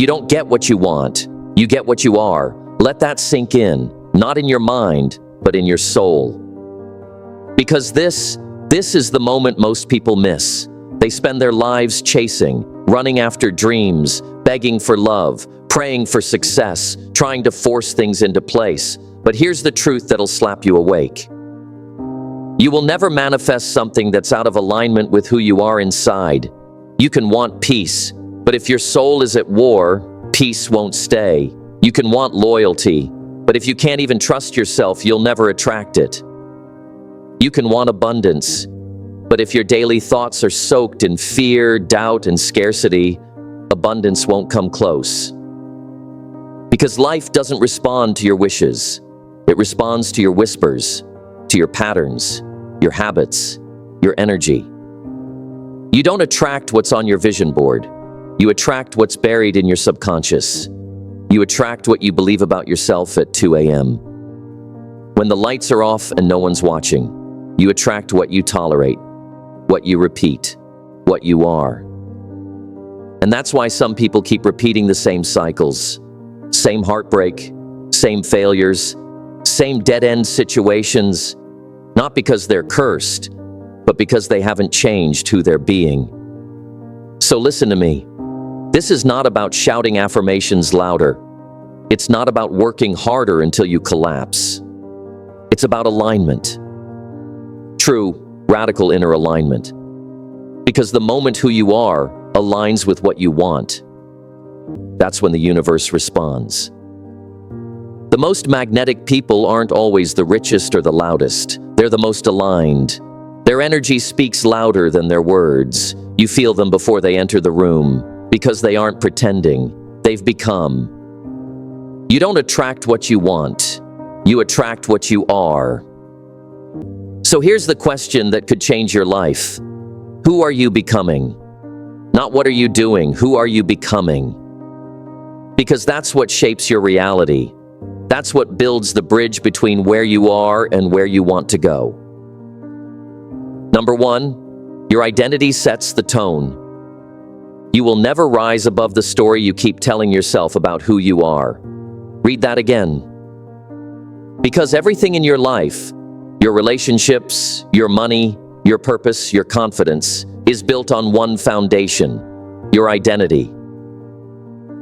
You don't get what you want. You get what you are. Let that sink in, not in your mind, but in your soul. Because this is the moment most people miss. They spend their lives chasing, running after dreams, begging for love, praying for success, trying to force things into place. But here's the truth that'll slap you awake. You will never manifest something that's out of alignment with who you are inside. You can want peace, but if your soul is at war, peace won't stay. You can want loyalty, but if you can't even trust yourself, you'll never attract it. You can want abundance, but if your daily thoughts are soaked in fear, doubt, and scarcity, abundance won't come close. Because life doesn't respond to your wishes. It responds to your whispers, to your patterns, your habits, your energy. You don't attract what's on your vision board. You attract what's buried in your subconscious. You attract what you believe about yourself at 2 a.m. When the lights are off and no one's watching, you attract what you tolerate, what you repeat, what you are. And that's why some people keep repeating the same cycles, same heartbreak, same failures, same dead-end situations, not because they're cursed, but because they haven't changed who they're being. So listen to me. This is not about shouting affirmations louder. It's not about working harder until you collapse. It's about alignment. True, radical inner alignment. Because the moment who you are aligns with what you want, that's when the universe responds. The most magnetic people aren't always the richest or the loudest. They're the most aligned. Their energy speaks louder than their words. You feel them before they enter the room, because they aren't pretending. They've become. You don't attract what you want. You attract what you are. So here's the question that could change your life. Who are you becoming? Not what are you doing, who are you becoming? Because that's what shapes your reality. That's what builds the bridge between where you are and where you want to go. Number 1, your identity sets the tone. You will never rise above the story you keep telling yourself about who you are. Read that again. Because everything in your life, your relationships, your money, your purpose, your confidence, is built on one foundation, your identity.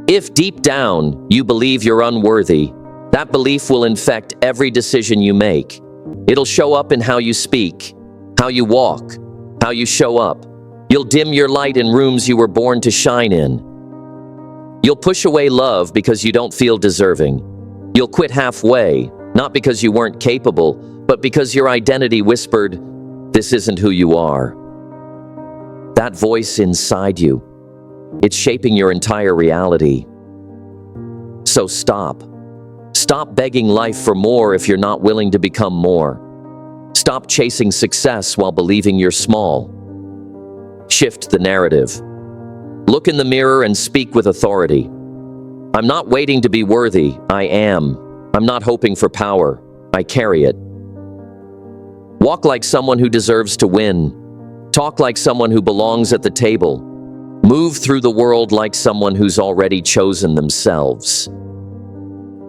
If deep down you believe you're unworthy, that belief will infect every decision you make. It'll show up in how you speak, how you walk, how you show up. You'll dim your light in rooms you were born to shine in. You'll push away love because you don't feel deserving. You'll quit halfway, not because you weren't capable, but because your identity whispered, "This isn't who you are." That voice inside you, it's shaping your entire reality. So stop. Stop begging life for more if you're not willing to become more. Stop chasing success while believing you're small. Shift the narrative. Look in the mirror and speak with authority. I'm not waiting to be worthy, I am. I'm not hoping for power, I carry it. Walk like someone who deserves to win. Talk like someone who belongs at the table. Move through the world like someone who's already chosen themselves.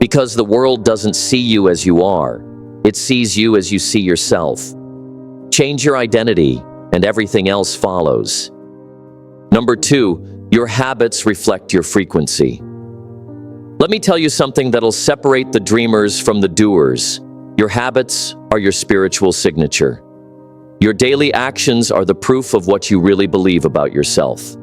Because the world doesn't see you as you are. It sees you as you see yourself. Change your identity, and everything else follows. Number 2, your habits reflect your frequency. Let me tell you something that'll separate the dreamers from the doers. Your habits are your spiritual signature. Your daily actions are the proof of what you really believe about yourself.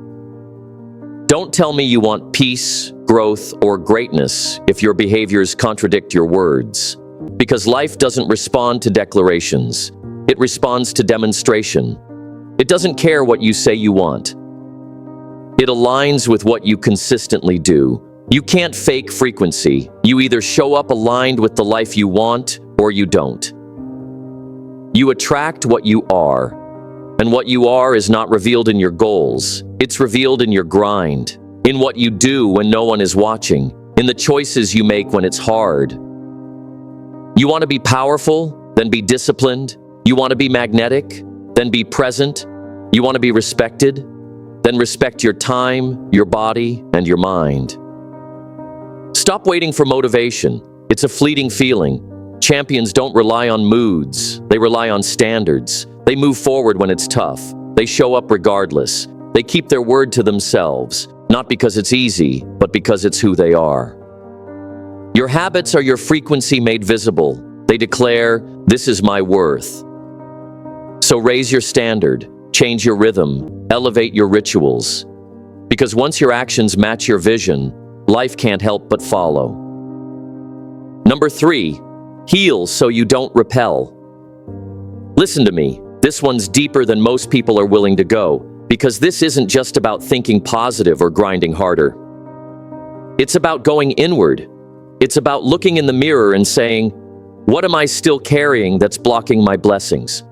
Don't tell me you want peace, growth, or greatness if your behaviors contradict your words. Because life doesn't respond to declarations. It responds to demonstration. It doesn't care what you say you want. It aligns with what you consistently do. You can't fake frequency. You either show up aligned with the life you want or you don't. You attract what you are. And what you are is not revealed in your goals. It's revealed in your grind, in what you do when no one is watching, in the choices you make when it's hard. You want to be powerful? Then be disciplined. You want to be magnetic? Then be present. You want to be respected? Then respect your time, your body, and your mind. Stop waiting for motivation. It's a fleeting feeling. Champions don't rely on moods. They rely on standards. They move forward when it's tough. They show up regardless. They keep their word to themselves, not because it's easy, but because it's who they are. Your habits are your frequency made visible. They declare, "This is my worth." So raise your standard, change your rhythm, elevate your rituals. Because once your actions match your vision, life can't help but follow. Number 3, heal so you don't repel. Listen to me, this one's deeper than most people are willing to go, because this isn't just about thinking positive or grinding harder. It's about going inward. It's about looking in the mirror and saying, "What am I still carrying that's blocking my blessings?"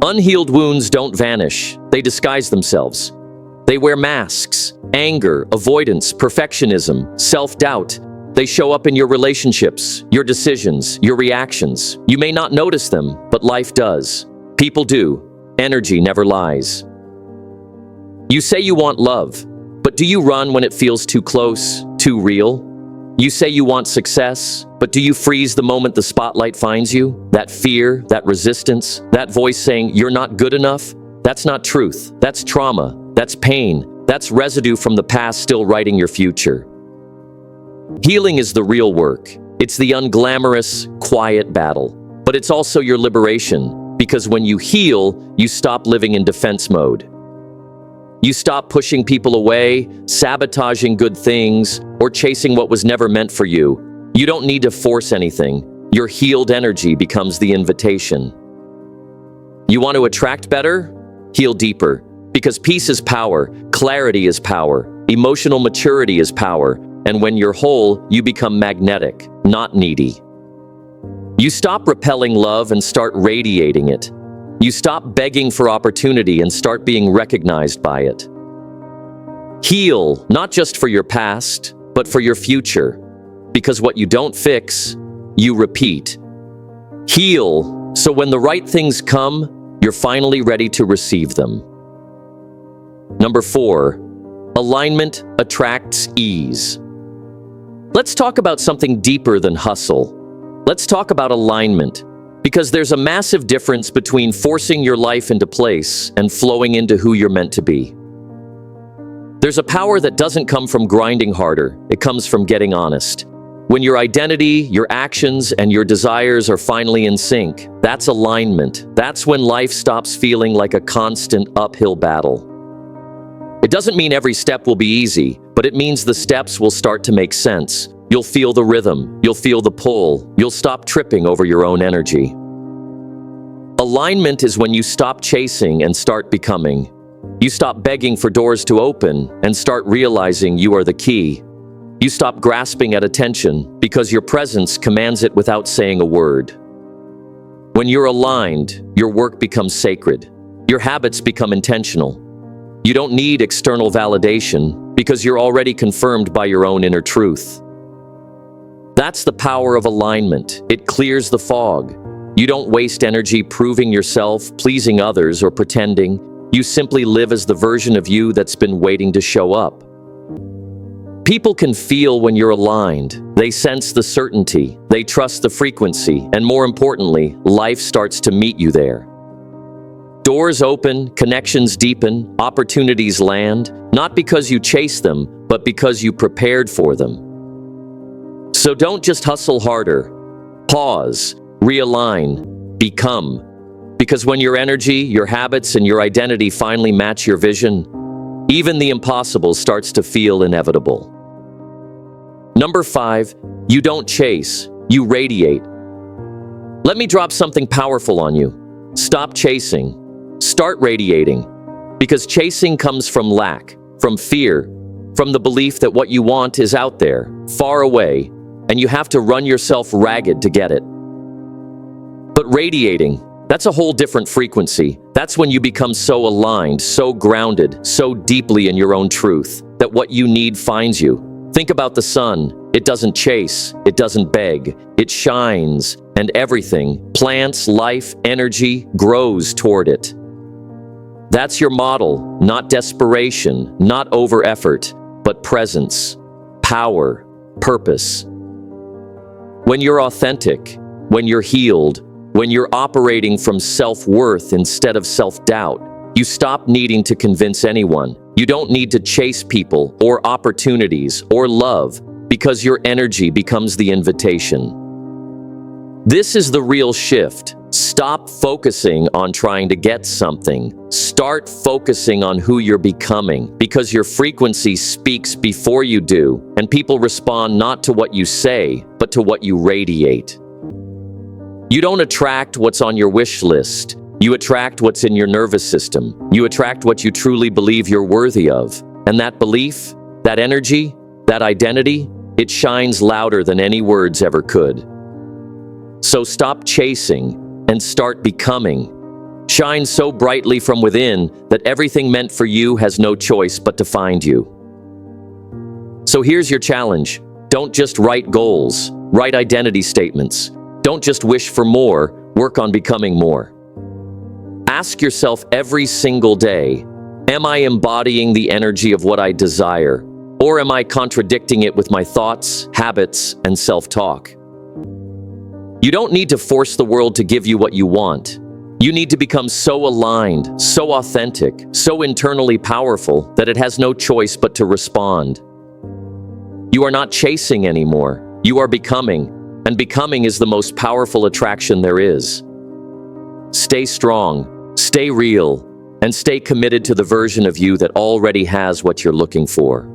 Unhealed wounds don't vanish, they disguise themselves. They wear masks: anger, avoidance, perfectionism, self-doubt. They show up in your relationships, your decisions, your reactions. You may not notice them, but life does. People do. Energy never lies. You say you want love, but do you run when it feels too close, too real? You say you want success, but do you freeze the moment the spotlight finds you? That fear, that resistance, that voice saying you're not good enough? That's not truth. That's trauma. That's pain. That's residue from the past still writing your future. Healing is the real work. It's the unglamorous, quiet battle. But it's also your liberation, because when you heal, you stop living in defense mode. You stop pushing people away, sabotaging good things, or chasing what was never meant for you. You don't need to force anything. Your healed energy becomes the invitation. You want to attract better? Heal deeper. Because peace is power, clarity is power, emotional maturity is power, and when you're whole, you become magnetic, not needy. You stop repelling love and start radiating it. You stop begging for opportunity and start being recognized by it. Heal, not just for your past, but for your future. Because what you don't fix, you repeat. Heal, so when the right things come, you're finally ready to receive them. Number 4, alignment attracts ease. Let's talk about something deeper than hustle. Let's talk about alignment, because there's a massive difference between forcing your life into place and flowing into who you're meant to be. There's a power that doesn't come from grinding harder, it comes from getting honest. When your identity, your actions, and your desires are finally in sync, that's alignment. That's when life stops feeling like a constant uphill battle. It doesn't mean every step will be easy, but it means the steps will start to make sense. You'll feel the rhythm, you'll feel the pull, you'll stop tripping over your own energy. Alignment is when you stop chasing and start becoming. You stop begging for doors to open and start realizing you are the key. You stop grasping at attention because your presence commands it without saying a word. When you're aligned, your work becomes sacred. Your habits become intentional. You don't need external validation because you're already confirmed by your own inner truth. That's the power of alignment. It clears the fog. You don't waste energy proving yourself, pleasing others, or pretending. You simply live as the version of you that's been waiting to show up. People can feel when you're aligned. They sense the certainty. They trust the frequency. And more importantly, life starts to meet you there. Doors open, connections deepen, opportunities land, not because you chase them, but because you prepared for them. So don't just hustle harder. Pause, realign, become. Because when your energy, your habits, and your identity finally match your vision, even the impossible starts to feel inevitable. Number 5, you don't chase, you radiate. Let me drop something powerful on you. Stop chasing. Start radiating. Because chasing comes from lack, from fear, from the belief that what you want is out there, far away, and you have to run yourself ragged to get it. But radiating, that's a whole different frequency. That's when you become so aligned, so grounded, so deeply in your own truth, that what you need finds you. Think about the sun. It doesn't chase, it doesn't beg, it shines, and everything, plants, life, energy, grows toward it. That's your model, not desperation, not over-effort, but presence, power, purpose. When you're authentic, when you're healed, when you're operating from self-worth instead of self-doubt, you stop needing to convince anyone. You don't need to chase people or opportunities or love because your energy becomes the invitation. This is the real shift. Stop focusing on trying to get something. Start focusing on who you're becoming, because your frequency speaks before you do, and people respond not to what you say, but to what you radiate. You don't attract what's on your wish list. You attract what's in your nervous system. You attract what you truly believe you're worthy of. And that belief, that energy, that identity, it shines louder than any words ever could. So stop chasing and start becoming. Shine so brightly from within that everything meant for you has no choice but to find you. So here's your challenge. Don't just write goals, write identity statements. Don't just wish for more, work on becoming more. Ask yourself every single day, am I embodying the energy of what I desire, or am I contradicting it with my thoughts, habits, and self-talk? You don't need to force the world to give you what you want. You need to become so aligned, so authentic, so internally powerful that it has no choice but to respond. You are not chasing anymore. You are becoming, and becoming is the most powerful attraction there is. Stay strong, stay real, and stay committed to the version of you that already has what you're looking for.